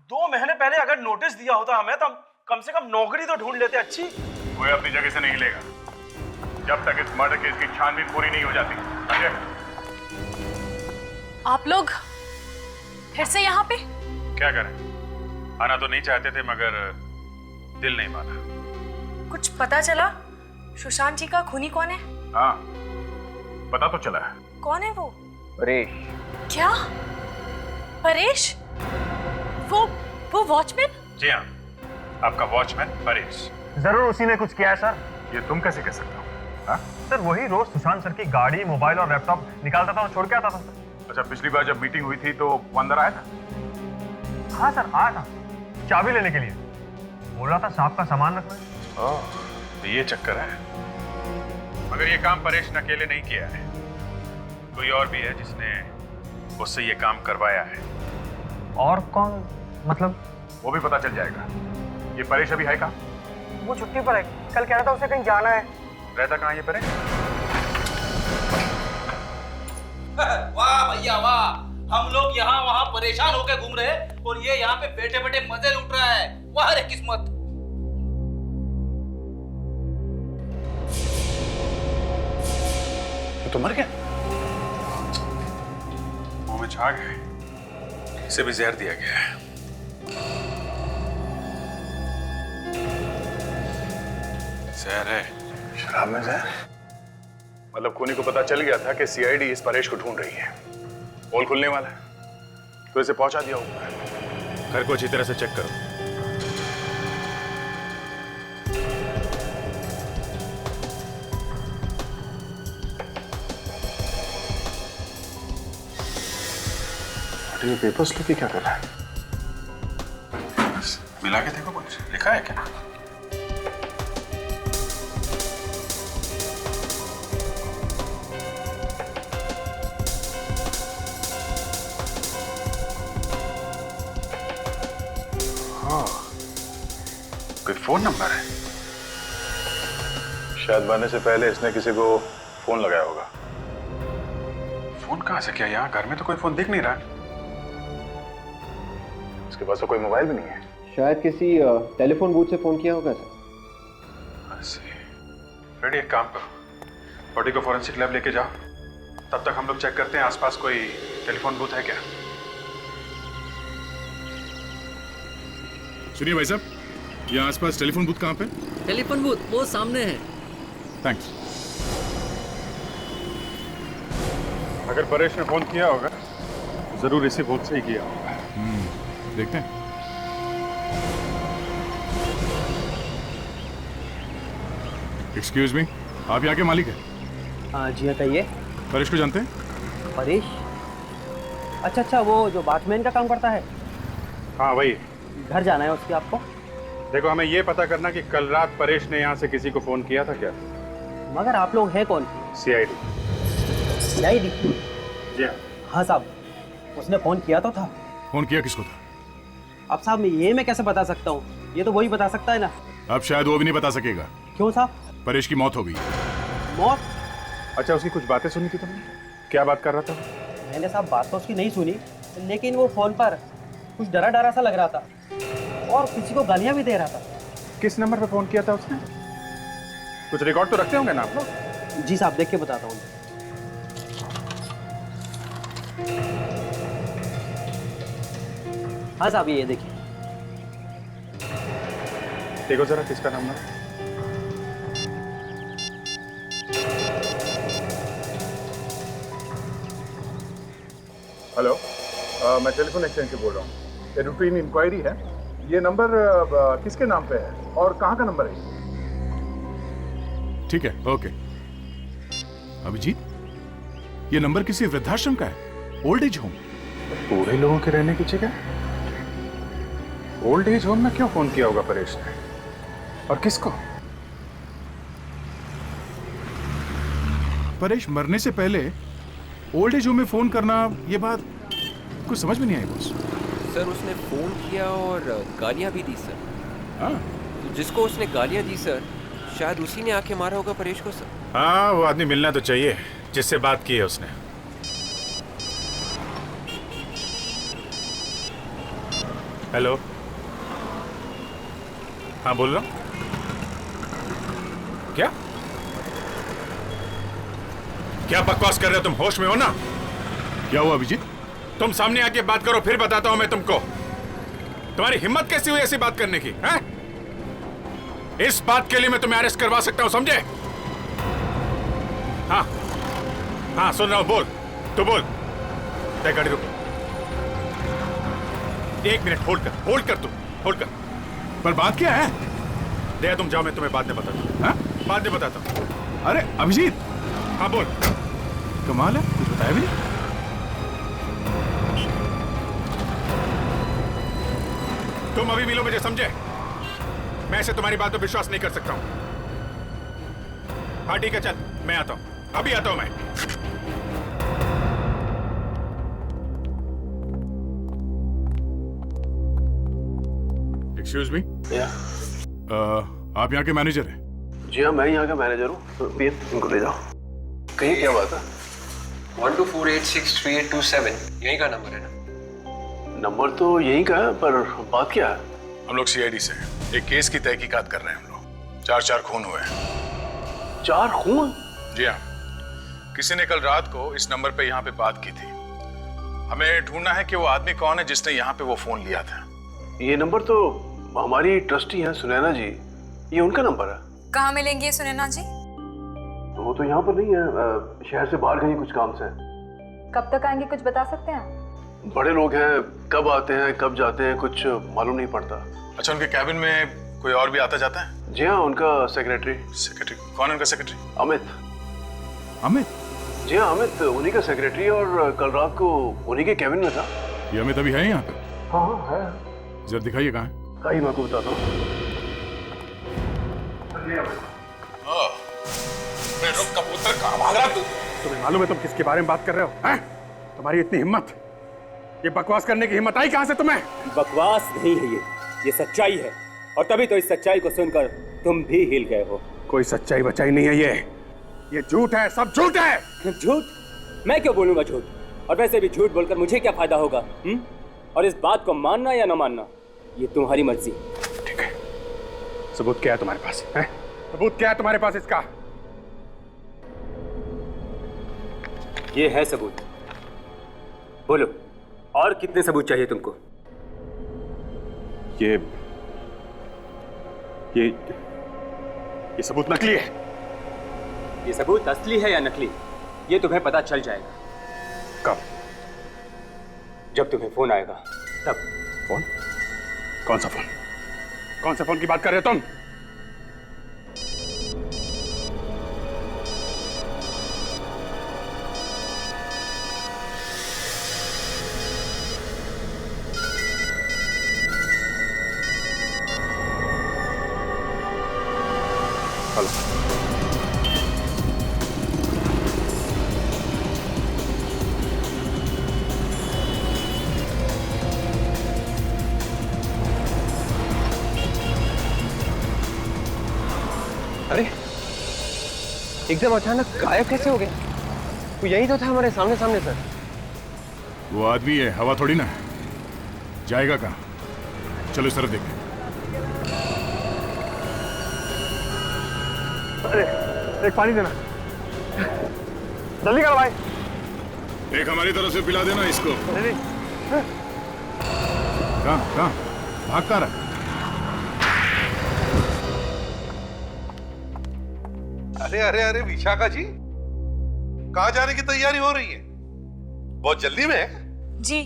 S12: 2 महीने पहले अगर नोटिस दिया होता हमें तो हम कम से कम नौकरी तो ढूंढ लेते। अच्छी
S10: कोई अपनी जगह से नहीं हिलेगा जब तक इस मर्डर केस की छानबीन पूरी नहीं हो जाती।
S1: आप लोग फिर से यहाँ पे?
S5: क्या करें, आना तो नहीं चाहते थे मगर दिल नहीं माना।
S1: कुछ पता चला सुशांत जी का खूनी कौन है?
S10: हाँ, पता तो चला है।
S1: कौन है वो?
S7: परेश।
S1: क्या? परेश? वो वॉचमैन?
S5: जी हाँ, आपका वॉचमैन परेश।
S10: जरूर उसी ने कुछ किया है सर। ये तुम कैसे कह सकते हो? हाँ?
S14: सर वही रोज सुशांत सर की गाड़ी, मोबाइल और लैपटॉप निकालता था और छोड़ के आता था।
S10: अच्छा, पिछली बार जब मीटिंग हुई थी तो वो अंदर आया था?
S14: हाँ सर, आया था चाबी लेने के लिए। बोल रहा था साहब का सामान रखना है।
S5: तो ये चक्कर है। मगर ये काम परेश ने अकेले नहीं किया है, कोई और भी है जिसने उससे ये काम करवाया है।
S14: और कौन? मतलब
S10: वो भी पता चल जाएगा। ये परेश अभी है कहाँ?
S14: वो छुट्टी पर है, कल कह रहा था उसे कहीं जाना है।
S5: रहता कहाँ ये परेश?
S6: वाह भैया वाह, हम लोग यहाँ वहाँ परेशान होकर घूम रहे हैं और ये यहाँ पे बैठे बैठे मजे लूट रहा है। वाह रे किस्मत।
S5: तो मर गया, मुंह में झाग है, इसे भी जहर दिया गया है। जहर है।
S10: शराब में जहर? मतलब खूनी को पता चल गया था कि सीआईडी इस परेश को ढूंढ रही है। पोल खुलने वाला है तो इसे पहुंचा दिया होगा।
S5: घर को अच्छी तरह से चेक करो।
S10: ये पेपर्स लेके क्या कर रहा है?
S5: मिला के देखो, कुछ लिखा है क्या?
S10: हाँ, कोई फोन नंबर है। शायद मरने से पहले इसने किसी को फोन लगाया होगा।
S5: फोन कहां से? क्या यहाँ घर में तो कोई फोन दिख नहीं रहा।
S10: उसके पास तो कोई मोबाइल भी नहीं है।
S7: शायद किसी टेलीफोन बूथ से फोन किया होगा सर।
S5: रेडी, एक काम करो, बॉडी को फॉरेंसिक लैब लेके जाओ, तब तक हम लोग चेक करते हैं आसपास कोई टेलीफोन बूथ है क्या।
S9: सुनिए भाई साहब, ये आसपास टेलीफोन बूथ कहाँ पे?
S4: टेलीफोन बूथ वो सामने है।
S9: थैंक्स।
S5: अगर परेश ने फोन किया होगा जरूर इसी बूथ से ही किया होगा।
S9: देखते हैं। एक्सक्यूज मी, आप यहाँ के मालिक हैं?
S15: हाँ जी, बताइए।
S9: परेश को जानते हैं?
S15: परेश? अच्छा, वो जो वॉचमैन का काम करता है।
S5: हाँ वही।
S15: घर जाना है उसके आपको?
S5: देखो, हमें ये पता करना कि कल रात परेश ने यहाँ से किसी को फोन किया था क्या?
S15: मगर आप लोग हैं कौन?
S5: सीआईडी।
S15: सीआईडी?
S5: जी
S15: हाँ साहब, उसने फोन किया तो था।
S9: फोन किया किसको था?
S15: अब साहब मैं कैसे बता सकता हूँ? ये तो वही बता सकता है ना।
S9: अब शायद वो भी नहीं बता सकेगा।
S15: क्यों साहब?
S9: परेश की मौत हो गई।
S15: मौत?
S5: अच्छा, उसकी कुछ बातें सुनी थी तुमने? क्या बात कर रहा था?
S15: मैंने साहब बात तो उसकी नहीं सुनी, लेकिन वो फोन पर कुछ डरा डरा सा लग रहा था और किसी को गालियां भी दे रहा था।
S5: किस नंबर पे फोन किया था उसने? कुछ रिकॉर्ड तो रखते होंगे ना आप लोग?
S15: जी साहब, देख के बताता हूँ। हाँ साहब, ये देखिए।
S5: देखो जरा किसका नंबर है।
S10: हेलो, मैं टेलीफोन एक्सचेंज से बोल रहा हूँ। ये रूटीन इंक्वायरी है। ये नंबर किसके नाम पे है और कहाँ का नंबर है?
S9: ठीक है, ओके। अभिजीत, ये नंबर किसी वृद्धाश्रम का है, ओल्ड एज होम।
S5: बूढ़े लोगों के रहने की जगह ओल्ड एज होम में क्यों फोन किया होगा परेश ने, और किसको?
S9: परेश मरने से पहले ओल्ड एज होम में फोन करना, ये बात कुछ समझ में नहीं आई बॉस।
S7: सर उसने फोन किया और गालियां भी दी सर।
S9: हाँ,
S7: तो जिसको उसने गालियां दी सर, शायद उसी ने आके मारा होगा परेश को सर।
S5: हाँ, वो आदमी मिलना तो चाहिए जिससे बात की है उसने।
S9: हेलो, हाँ बोल रहा हूँ। क्या क्या बकवास कर रहे हो तुम? होश में हो ना? क्या हुआ अभिजीत? तुम सामने आके बात करो, फिर बताता हूं मैं तुमको। तुम्हारी हिम्मत कैसी हुई ऐसी बात करने की? हैं? इस बात के लिए मैं तुम्हें अरेस्ट करवा सकता हूं, समझे? हाँ हाँ सुन रहा हूं, बोल। तू बोल। गाड़ी रुको, 1 मिनट होल्ड कर तू, होल्ड कर। पर बात क्या है? दे तुम जाओ, मैं तुम्हें बाद में बताता हूं। हाँ? बाद में बताता हूं। अरे अभिजीत, हाँ बोल। कमाल है, कुछ बताया भी नहीं। तुम अभी मिलो मुझे, समझे? मैं ऐसे तुम्हारी बात पर विश्वास नहीं कर सकता हूं। हाँ ठीक है, चल मैं आता हूं, अभी आता हूं मैं। Excuse me. आप यहाँ के मैनेजर हैं?
S3: जी हाँ, मैं यहाँ का मैनेजर हूँ। इनको ले जाओ। कहीं क्या बात है?
S7: 1248632827 यही का नंबर है ना?
S3: नंबर तो यही का है, पर बात क्या है?
S9: हम लोग सीआईडी से एक केस की तहकीकात कर रहे हैं। हम लोग 4 खून हुए हैं।
S3: 4 खून?
S9: जी हाँ, किसी ने कल रात को इस नंबर पे यहाँ पे बात की थी। हमें ढूंढना है कि वो आदमी कौन है जिसने यहाँ पे वो फोन लिया था।
S3: ये नंबर तो हमारी ट्रस्टी है सुनैना जी, ये उनका नंबर है।
S8: कहाँ मिलेंगे सुनैना जी?
S3: वो तो यहाँ पर नहीं है, शहर से बाहर गई कुछ काम से।
S8: कब तक आएंगे, कुछ बता सकते हैं?
S3: बड़े लोग हैं, कब आते हैं कब जाते हैं कुछ मालूम नहीं पड़ता।
S9: अच्छा, उनके कैबिन में कोई और भी आता जाता है?
S3: जी हाँ, उनका सेक्रेटरी।
S9: सेक्रेटरी कौन है उनका सेक्रेटरी?
S3: अमित।
S9: अमित?
S3: जी हाँ, अमित उन्हीं का सेक्रेटरी, और कल रात को उन्हीं के कैबिन में था।
S9: ये अमित अभी है यहाँ पे?
S3: हाँ हाँ है।
S9: जरा दिखाइए कहाँ है।
S3: कहीं मैं आपको बताता हूँ।
S9: कबूतर कहाँ भाग रहा तू? तुम्हें मालूम है तुम किसके बारे में बात कर रहे हो? हैं? तुम्हारी इतनी हिम्मत, ये बकवास करने की हिम्मत आई कहाँ से तुम्हें?
S16: बकवास नहीं है ये सच्चाई है, और तभी तो इस सच्चाई को सुनकर तुम भी हिल गए हो।
S9: कोई सच्चाई बचाई नहीं है ये झूठ है, सब झूठ है।
S16: झूठ? मैं क्यों बोलूंगा झूठ? और वैसे भी झूठ बोलकर मुझे क्या फायदा होगा? और इस बात को मानना या न मानना ये तुम्हारी मर्जी।
S9: ठीक है, सबूत क्या है तुम्हारे पास? हैं? सबूत क्या है तुम्हारे पास इसका?
S16: ये है सबूत। बोलो, और कितने सबूत चाहिए तुमको?
S9: ये सबूत नकली है।
S16: ये सबूत असली है या नकली, ये तुम्हें पता चल जाएगा।
S9: कब?
S16: जब तुम्हें फोन आएगा तब।
S9: फोन? कौन सा फोन? कौन सा फोन की बात कर रहे हो तुम?
S7: अरे एकदम अचानक गायब कैसे हो गए? वो यही तो था हमारे सामने सामने सर।
S9: वो आदमी है, हवा थोड़ी ना। जाएगा कहाँ? चलो इस तरफ देखते।
S14: अरे एक पानी देना, जल्दी करो भाई।
S9: एक हमारी तरफ से पिला देना इसको। कहाँ भाग कर रहा?
S11: अरे अरे अरे विशाखा जी, कहाँ जाने की तैयारी हो रही है? बहुत जल्दी में है?
S17: जी,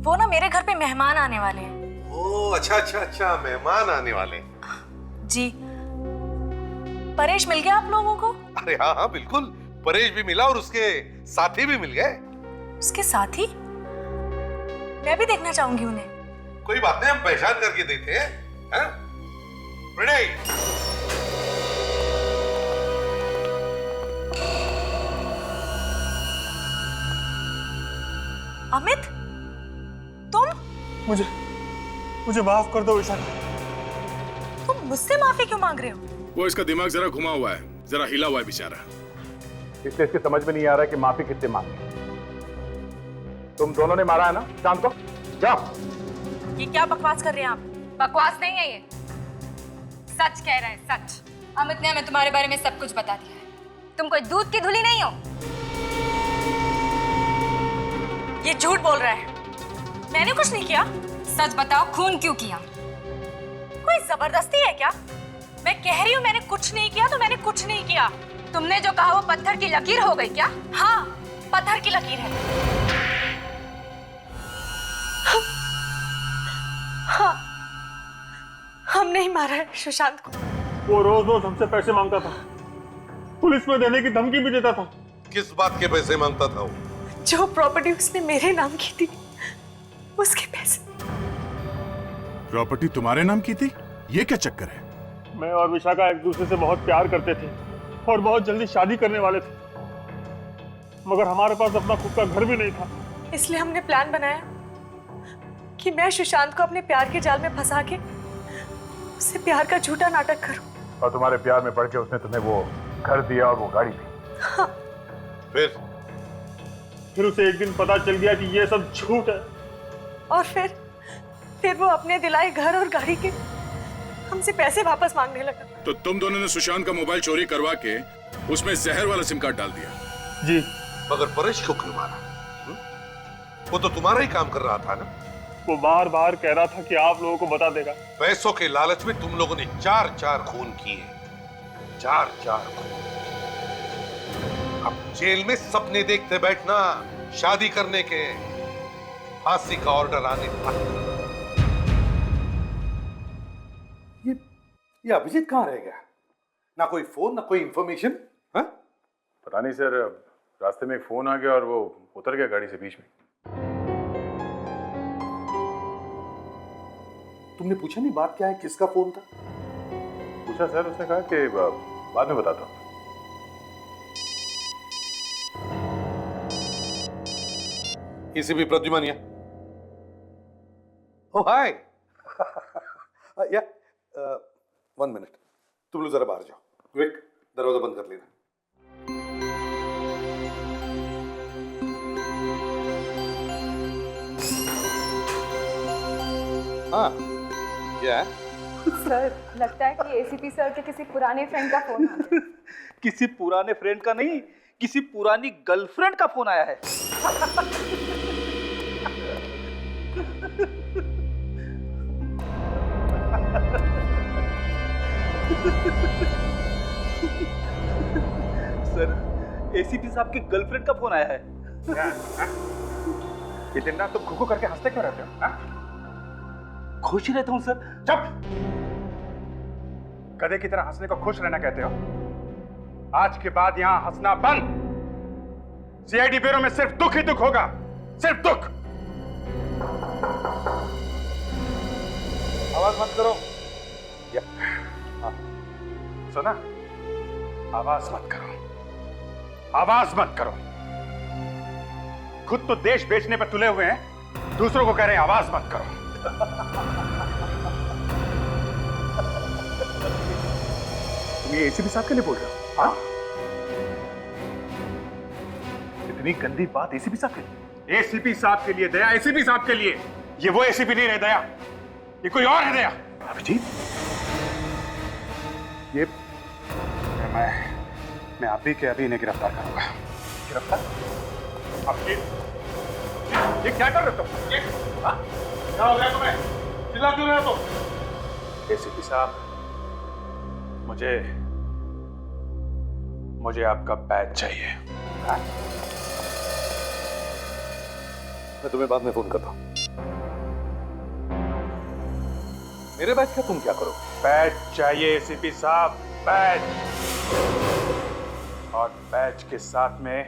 S17: वो ना मेरे घर पे मेहमान आने वाले हैं।
S11: ओह अच्छा अच्छा अच्छा, मेहमान आने वाले।
S17: जी, परेश मिल गया आप लोगों को?
S11: अरे हाँ हाँ बिल्कुल, परेश भी मिला और उसके साथी भी मिल गए।
S17: उसके साथी? मैं भी देखना चाहूंगी उन्हें।
S11: कोई बात नहीं, हम पहचान करके देते हैं। हैं? प्रणय,
S17: अमित, तुम?
S14: मुझे माफ कर दो विशाखा।
S17: तुम मुझसे माफी क्यों मांग रहे हो?
S9: वो इसका दिमाग जरा घुमा हुआ है, जरा हिला हुआ है बेचारा,
S10: इसलिए इसके समझ में नहीं आ रहा कि माफी किससे मांगे। तुम दोनों ने मारा है ना चांद को? जाओ
S17: ये क्या बकवास कर रहे हैं आप?
S8: बकवास नहीं है ये, सच कह रहे हैं, सच। अमित ने हमें तुम्हारे बारे में सब कुछ बता दिया है। तुम कोई दूध की धुली नहीं हो।
S17: ये झूठ बोल रहा है। मैंने कुछ नहीं किया।
S8: सच बताओ, खून क्यों किया?
S17: कोई जबरदस्ती है क्या? मैं कह रही हूँ मैंने कुछ नहीं किया तो मैंने कुछ नहीं किया।
S8: तुमने जो कहा वो पत्थर की लकीर हो गई क्या?
S17: हाँ, पत्थर की लकीर है। हाँ, हम नहीं मारा है सुशांत को।
S12: वो रोज रोज हमसे पैसे मांगता था, पुलिस में देने की धमकी भी देता था।
S11: किस बात के पैसे मांगता था वो?
S17: जो प्रॉपर्टी उसने मेरे नाम की थी, उसके पैसे।
S9: प्रॉपर्टी तुम्हारे नाम की थी? ये क्या चक्कर है?
S12: मैं और विशाखा एक दूसरे से बहुत प्यार करते थे और बहुत जल्दी शादी करने वाले थे, मगर हमारे पास अपना खुद का घर भी नहीं था।
S17: इसलिए हमने प्लान बनाया कि मैं सुशांत को अपने प्यार के जाल में फंसा के उससे प्यार का झूठा नाटक करूं।
S10: और तुम्हारे प्यार में पड़ के उसने तुम्हें वो घर दिया और वो गाड़ी दी।
S17: हाँ।
S12: फिर उसे एक दिन पता चल गया कि ये सब झूठ है।
S17: और फिर वो अपने दिलाए घर और गाड़ी के हमसे पैसे वापस मांगने लगा।
S9: तो तुम दोनों ने सुशांत का मोबाइल चोरी करवा के उसमें जहर वाला सिम कार्ड डाल दिया?
S12: जी।
S11: मगर परेश को क्यों मारा? वो तो तुम्हारा ही काम कर रहा था ना।
S12: वो बार बार कह रहा था कि आप लोगों को बता देगा।
S11: पैसों के लालच में तुम लोगों ने 4 खून किए, 4 खून। अब जेल में सपने देखते बैठना, शादी करने के, फांसी का ऑर्डर आने पर।
S10: ये अभिजीत कहाँ रह गया? ना कोई फोन, ना कोई इंफॉर्मेशन। हाँ? पता नहीं सर, रास्ते में एक फोन आ गया और वो उतर गया गाड़ी से बीच में। तुमने पूछा नहीं बात क्या है, किसका फोन था? पूछा सर, उसने कहा कि बाद में बताता हूँ।
S11: एसीपी प्रद्युमन या? Oh, hi. Yeah. 1 मिनट, तुम लोग जरा बाहर जाओ। क्विक, दरवाजा बंद कर लेना। हाँ, क्या है?
S8: सर, लगता है कि एसीपी सर के किसी पुराने फ्रेंड का फोन आ गया।
S6: किसी पुराने फ्रेंड का नहीं, किसी पुरानी गर्लफ्रेंड का फोन आया है। सर, एसीपी साहब के गर्लफ्रेंड का फोन आया है।
S10: ये दिन रात तुम खुखू करके हंसते क्यों रहते हो?
S6: खुश रहता हूँ सर।
S10: चुप! गधे की तरह हंसने को खुश रहना कहते हो? आज के बाद यहां हंसना बंद। सीआईडी ब्यूरो में सिर्फ दुख ही दुख होगा, सिर्फ दुख। आवाज मत करो। सुना? आवाज मत करो, आवाज मत करो। खुद तो देश बेचने पर तुले हुए हैं, दूसरों को कह रहे हैं आवाज मत करो। तुम ये एसीपी साहब के लिए बोल रहे हो? हाँ? इतनी गंदी बात एसीपी साहब के लिए? एसीपी साहब के लिए दया, एसीपी साहब के लिए। ये वो एसीपी नहीं रहे दया, ये कोई और है दया। अभिजीत, ये मैं अभी के अभी इन्हें गिरफ्तार करूंगा। गिरफ्तार? अब ये क्या कर रहे हो? क्या हो गया तुम्हें? चिल्ला क्यों रहे हो तुम? एसीपी साहब, मुझे आपका बैच चाहिए।
S11: मैं तुम्हें बाद में फोन करता हूं। मेरे बैच का तुम क्या करो?
S10: बैच चाहिए एसीपी साहब, बैच। और बैच के साथ में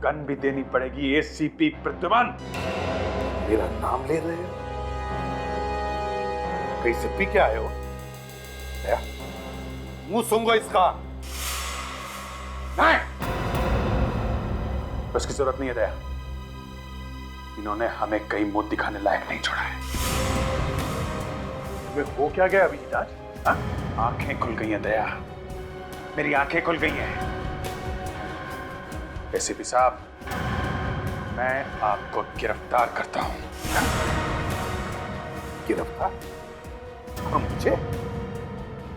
S10: गन भी देनी पड़ेगी। एसीपी प्रद्युमन।
S11: मेरा नाम ले रहे हो? कहीं से पी के आए हो? मुंह सूंघो इसका।
S10: नहीं, उसकी जरूरत नहीं है दया। इन्होंने हमें कहीं मुंह दिखाने लायक नहीं छोड़ा है। तुम्हें हो क्या गया अभिजीत आज? आंखें खुल गई हैं दया, मेरी आंखें खुल गई हैं। एसीपी साहब, मैं आपको गिरफ्तार करता हूं।
S11: गिरफ्तार? और मुझे?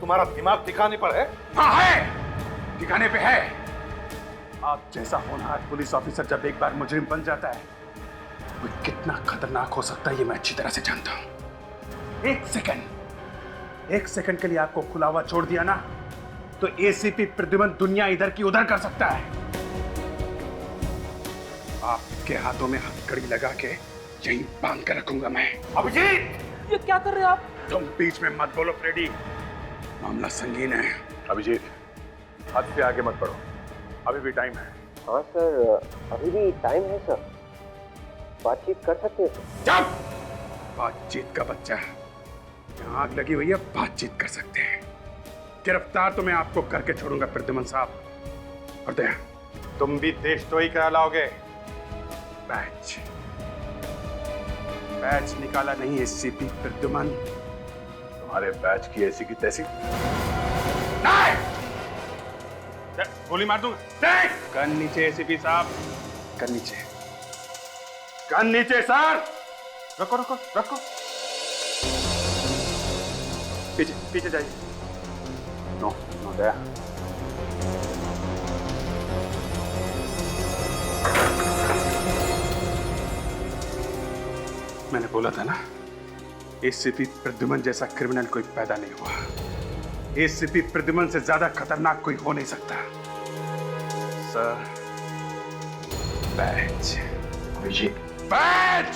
S11: तुम्हारा दिमाग ठिकाने पर है?
S9: हाँ है, ठिकाने पे है। आप जैसा होनहार पुलिस ऑफिसर जब एक बार मुजरिम बन जाता है, वो कितना खतरनाक हो सकता है ये मैं अच्छी तरह से जानता हूं। एक सेकंड के लिए आपको खुला हुआ छोड़ दिया ना, तो एसीपी प्रद्युमन दुनिया इधर की उधर कर सकता है। आपके हाथों में हथकड़ी लगा के यहीं बांध कर रखूंगा मैं।
S11: अभिजीत,
S15: ये क्या कर रहे हो आप?
S9: तुम बीच में मत बोलो फ्रेडी, मामला संगीन है।
S10: अभिजीत, हद से आगे मत बढ़ो, अभी भी टाइम है।
S7: हाँ सर, अभी भी टाइम है सर, बातचीत कर सकते हैं सर।
S9: चुप! बातचीत का बच्चा, यहाँ आग लगी हुई है, बातचीत कर सकते हैं। गिरफ्तार तो मैं आपको करके छोड़ूंगा प्रद्युमन साहब। और दया, तुम भी देशद्रोही करा लाओगे। बैच निकाला नहीं एसीपी प्रद्युमन।
S10: तुम्हारे बैच की ऐसी की तैसी।
S9: गोली मार दूंगा। गन नीचे एसीपी साहब, गन नीचे, गन नीचे सर। रखो रखो रखो, पीछे पीछे जाइए। नो नो दया, मैंने बोला था ना, एसीपी प्रद्युमन जैसा क्रिमिनल कोई पैदा नहीं हुआ। एसीपी प्रद्युमन से ज्यादा खतरनाक कोई हो नहीं सकता। Sir, batch, batch.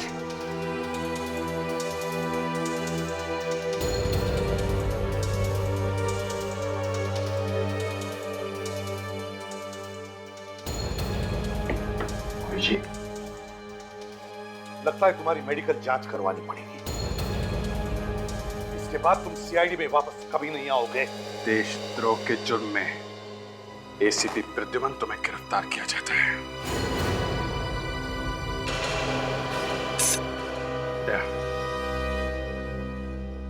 S11: लगता है तुम्हारी मेडिकल जांच करवानी पड़ेगी। इसके बाद तुम सीआईडी में वापस कभी नहीं आओगे।
S9: देशद्रोह के जुर्म में एसीपी प्रद्युमन तुम्हें गिरफ्तार किया जाता है।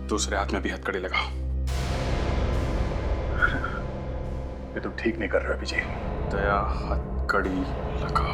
S9: दूसरे हाथ में भी हथकड़ी लगाओ।
S10: ये तुम ठीक नहीं कर रहे हो विजय।
S9: दया, हथकड़ी लगाओ।